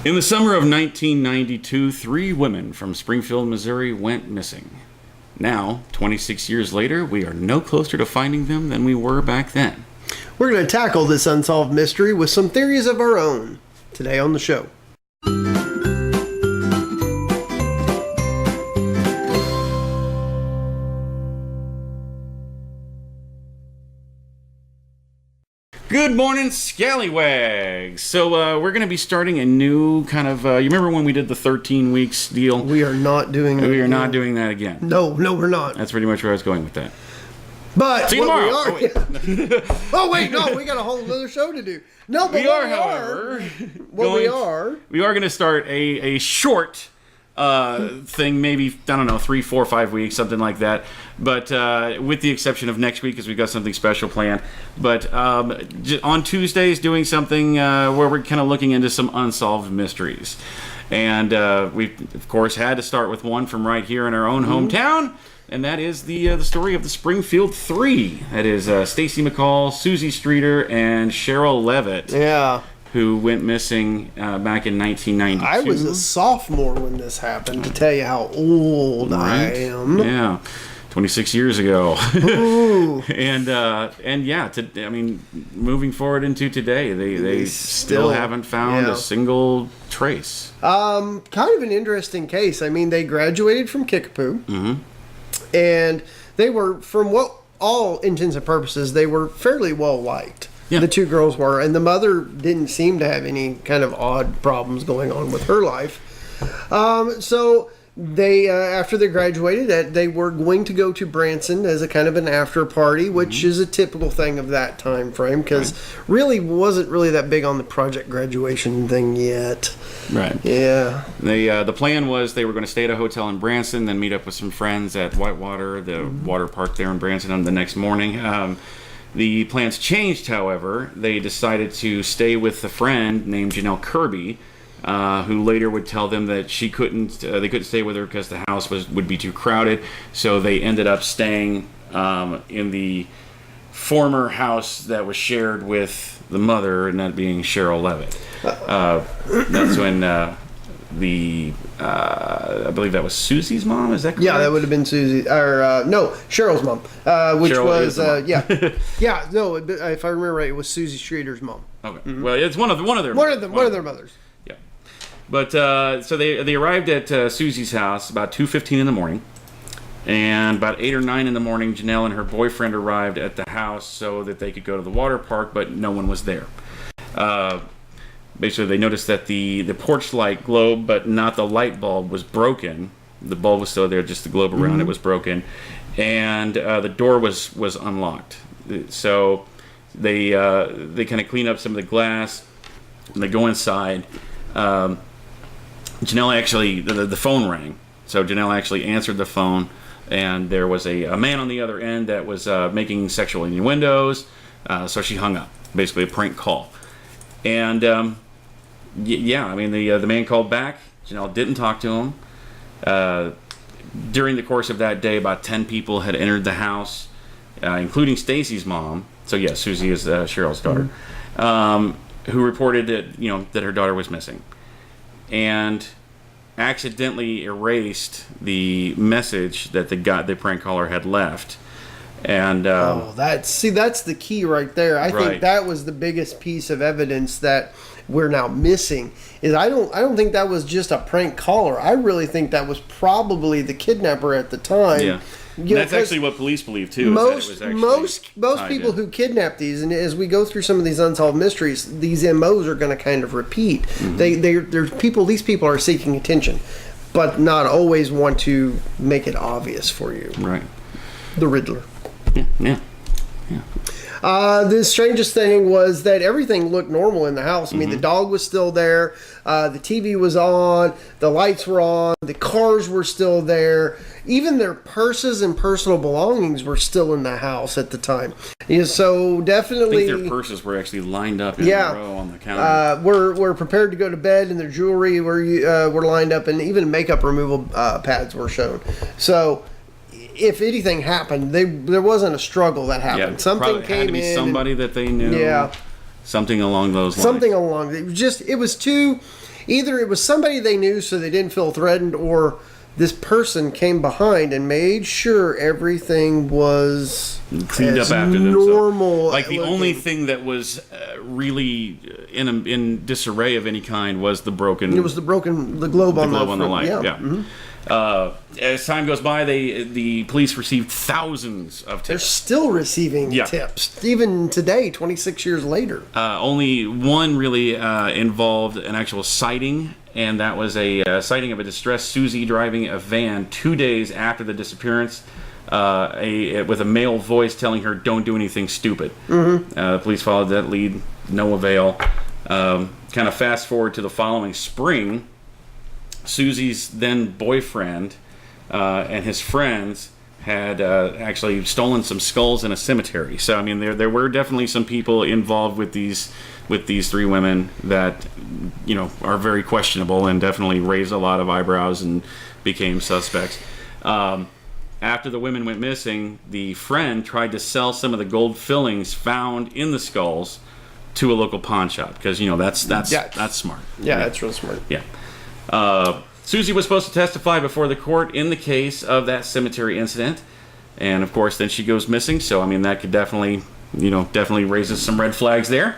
In the summer of 1992, 3 women from Springfield, Missouri went missing. Now, 26 years later, we are no closer to finding them than we were back then. We're going to tackle this unsolved mystery with some theories of our own today on the show. Good morning, Scallywags! So, we're going to be starting a new kind of, you remember when we did the 13 weeks deal? We are not doing that. We are not doing that again. No, we're not. That's pretty much where I was going with that. But see you tomorrow. We are, oh, wait, no, we got a whole other show to do. No, but we are going to start a short thing, maybe, I don't know, 3, 4, 5 weeks, something like that. But with the exception of next week, because we've got something special planned. But on Tuesdays, doing something where we're kind of looking into some unsolved mysteries. And we, of course, had to start with one from right here in our own hometown. And that is the story of the Springfield Three. That is Stacy McCall, Susie Streeter, and Cheryl Levitt. Yeah. Who went missing back in 1992. I was a sophomore when this happened, to tell you how old I am. Yeah. 26 years ago. and yeah, I mean, moving forward into today, they still haven't found a single trace. Kind of an interesting case. I mean, they graduated from Kickapoo. Mm-hmm. And they were, from what all intents and purposes, they were fairly well liked. Yeah. The 2 girls were, and the mother didn't seem to have any kind of odd problems going on with her life. So they, after they graduated, they were going to go to Branson as a kind of an after party, which is a typical thing of that time frame, because really wasn't really that big on the project graduation thing yet. Right. Yeah. The plan was they were going to stay at a hotel in Branson, then meet up with some friends at Whitewater, the water park there in Branson, on the next morning. The plans changed, however. They decided to stay with a friend named Janelle Kirby, who later would tell them that they couldn't stay with her because the house would be too crowded. So they ended up staying in the former house that was shared with the mother, and that being Cheryl Levitt. That's when I believe that was Susie's mom. Is that correct? Yeah, that would have been Susie, or no, Cheryl's mom, which Cheryl was yeah. No, if I remember right, it was Susie Streeter's mom. Okay, well, it's one of their mothers. Yeah, but so they arrived at Susie's house about 2:15 in the morning, and about 8 or 9 in the morning, Janelle and her boyfriend arrived at the house so that they could go to the water park, but no one was there. Basically, they noticed that the porch light glowed, but not the light bulb, was broken. The bulb was still there, just the globe around it was broken, and the door was unlocked. So they kind of clean up some of the glass, and they go inside. Janelle actually, the phone rang, so Janelle actually answered the phone, and there was a man on the other end that was making sexual innuendos, so she hung up. Basically, a prank call. And yeah, I mean, the man called back. Janelle didn't talk to him. During the course of that day, about 10 people had entered the house, including Stacy's mom. So yes, Susie is Cheryl's daughter, who reported that her daughter was missing, and accidentally erased the message that the prank caller had left. And that's the key right there. I think that was the biggest piece of evidence that we're now missing. Is I don't think that was just a prank caller. I really think that was probably the kidnapper at the time. Yeah. That's actually what police believe too. Most people who kidnap these, and as we go through some of these unsolved mysteries, these MOs are going to kind of repeat. Mm-hmm. These people are seeking attention, but not always want to make it obvious for you. Right. The Riddler. Yeah. The strangest thing was that everything looked normal in the house. I mean, the dog was still there, the TV was on, the lights were on, the cars were still there, even their purses and personal belongings were still in the house at the time. Yeah, so definitely, I think their purses were actually lined up in a row on the counter. We're prepared to go to bed, and their jewelry were lined up, and even makeup removal pads were shown. So if anything happened, there wasn't a struggle that happened. Something came in. Somebody that they knew. Yeah. Something along those lines. Something along. It was too. Either it was somebody they knew, so they didn't feel threatened, or this person came behind and made sure everything was cleaned up after normal. Like the only thing that was really in disarray of any kind was the broken. It was the globe on the light. Yeah. Mm-hmm. As time goes by, the police received thousands of tips. They're still receiving tips, even today, 26 years later. Only one really involved an actual sighting, and that was a sighting of a distressed Susie driving a van 2 days after the disappearance, with a male voice telling her, "Don't do anything stupid." Mm-hmm. The police followed that lead, no avail. Kind of fast forward to the following spring. Susie's then boyfriend and his friends had actually stolen some skulls in a cemetery. So I mean, there were definitely some people involved with these three women that are very questionable and definitely raised a lot of eyebrows and became suspects. After the women went missing, the friend tried to sell some of the gold fillings found in the skulls to a local pawn shop because that's smart. Yeah, that's real smart. Yeah. Susie was supposed to testify before the court in the case of that cemetery incident, and of course then she goes missing, so I mean that could definitely raises some red flags there.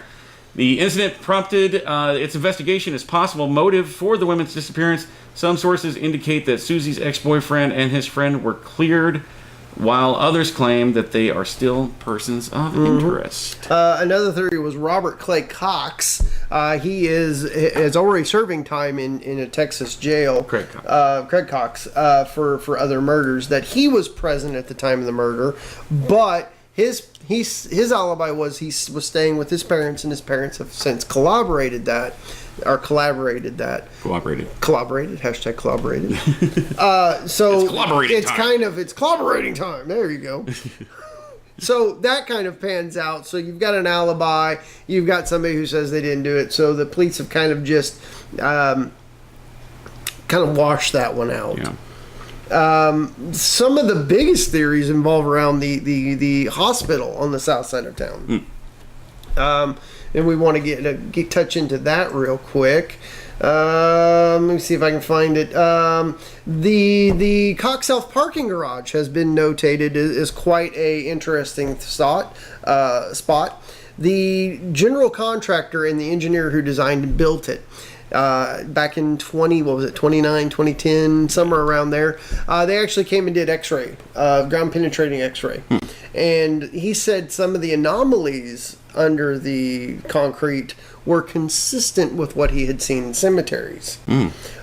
The incident prompted its investigation as possible motive for the women's disappearance. Some sources indicate that Susie's ex-boyfriend and his friend were cleared, while others claim that they are still persons of interest. Another theory was Robert Clay Cox. He is already serving time in a Texas jail. Craig Cox. For other murders. That he was present at the time of the murder, but his alibi was he was staying with his parents, and his parents have since collaborated that. Collaborated. Hashtag collaborated. So it's collaborating time. There you go. So that kind of pans out. So you've got an alibi. You've got somebody who says they didn't do it. So the police have kind of just washed that one out. Yeah. Some of the biggest theories involve around the hospital on the south side of town. And we want to touch into that real quick. Let me see if I can find it. The Cox South parking garage has been notated as quite a interesting spot. The general contractor and the engineer who designed and built it, back in 2010, somewhere around there, they actually came and did x-ray, ground penetrating x-ray. And he said some of the anomalies under the concrete were consistent with what he had seen in cemeteries.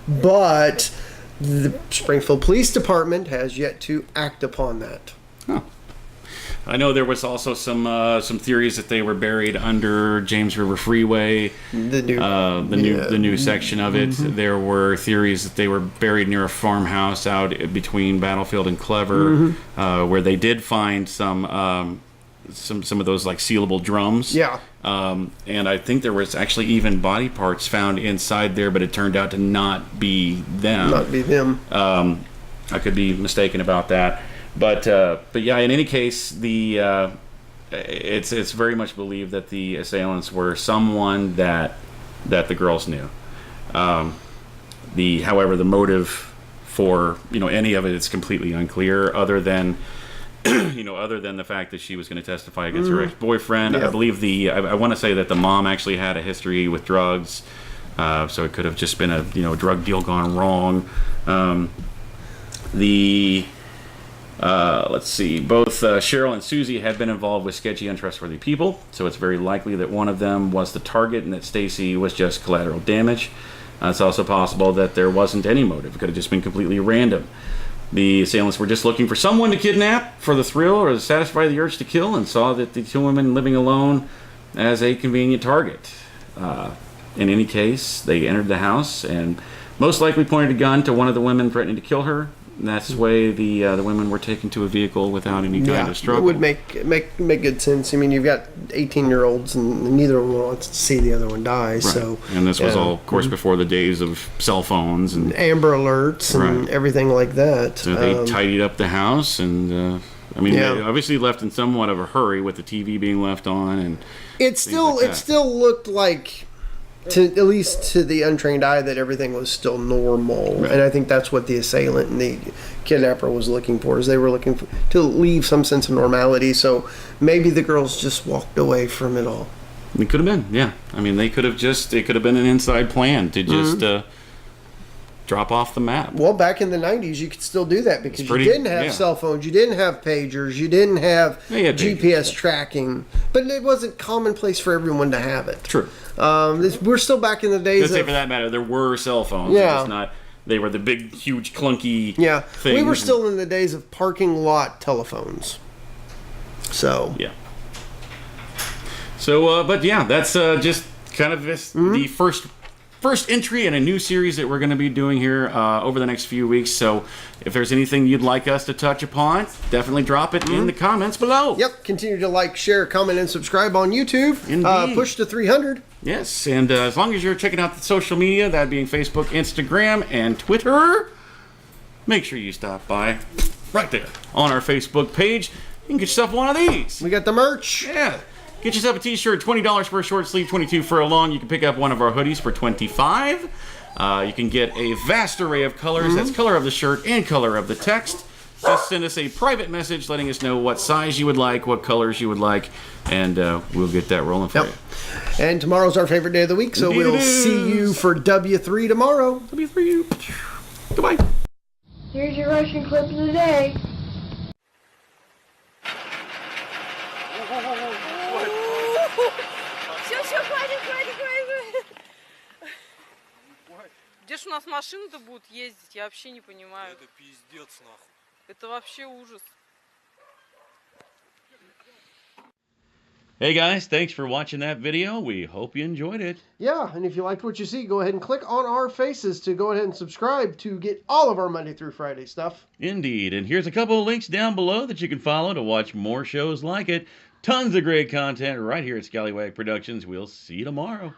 But the Springfield Police Department has yet to act upon that. Huh. I know there was also some theories that they were buried under James River Freeway, the new section of it. Mm-hmm. There were theories that they were buried near a farmhouse out between Battlefield and Clever, where they did find some of those like sealable drums. Yeah. And I think there was actually even body parts found inside there, but it turned out to not be them. I could be mistaken about that. But yeah, in any case, it's very much believed that the assailants were someone that the girls knew. However, the motive for any of it is completely unclear, other than the fact that she was going to testify against her ex-boyfriend. Yeah. I believe I want to say that the mom actually had a history with drugs, so it could have just been a drug deal gone wrong. Let's see. Both Cheryl and Susie had been involved with sketchy, untrustworthy people, so it's very likely that one of them was the target and that Stacy was just collateral damage. It's also possible that there wasn't any motive. It could have just been completely random. The assailants were just looking for someone to kidnap for the thrill or to satisfy the urge to kill, and saw that the two women living alone as a convenient target. In any case, they entered the house and most likely pointed a gun to one of the women, threatening to kill her. And that's the way the women were taken to a vehicle without any kind of struggle. It would make good sense. I mean, you've got 18-year-olds, and neither of them wants to see the other one die. Right. So, and this was all, of course, before the days of cell phones and Amber Alerts and everything like that. So they tidied up the house and I mean, they obviously left in somewhat of a hurry with the TV being left on, and it still looked like, at least to the untrained eye, that everything was still normal. Right. And I think that's what the assailant and the kidnapper was looking for, is they were looking to leave some sense of normality. So maybe the girls just walked away from it all. It could have been, yeah. I mean, it could have been an inside plan to just drop off the map. Well, back in the 90s, you could still do that because you didn't have cell phones, you didn't have pagers, you didn't have GPS tracking, but it wasn't commonplace for everyone to have it. True. We're still back in the days Let's say, for that matter, there were cell phones. Yeah. They were the big, huge, clunky things. We were still in the days of parking lot telephones. So. Yeah. So, but yeah, that's just kind of the first entry in a new series that we're going to be doing here over the next few weeks. So if there's anything you'd like us to touch upon, definitely drop it in the comments below. Yep. Continue to like, share, comment, and subscribe on YouTube. Indeed. Push to 300. Yes. And as long as you're checking out the social media, that being Facebook, Instagram, and Twitter, make sure you stop by right there on our Facebook page. You can get yourself one of these. We got the merch. Yeah. Get yourself a t-shirt, $20 for a short sleeve, $22 for a long. You can pick up one of our hoodies for $25. You can get a vast array of colors. That's color of the shirt and color of the text. Just send us a private message letting us know what size you would like, what colors you would like, and we'll get that rolling for you. And tomorrow's our favorite day of the week, so we'll see you for W3 tomorrow. W3. Goodbye. Here's your Russian clip of the day. Все, хватит. Где ж у нас машины-то будут ездить? Я вообще не понимаю. Это пиздец, нахуй. Это вообще ужас. Hey guys, thanks for watching that video. We hope you enjoyed it. Yeah, and if you liked what you see, go ahead and click on our faces to go ahead and subscribe to get all of our Monday through Friday stuff. Indeed, and here's a couple of links down below that you can follow to watch more shows like it. Tons of great content right here at Scallywag Productions. We'll see you tomorrow.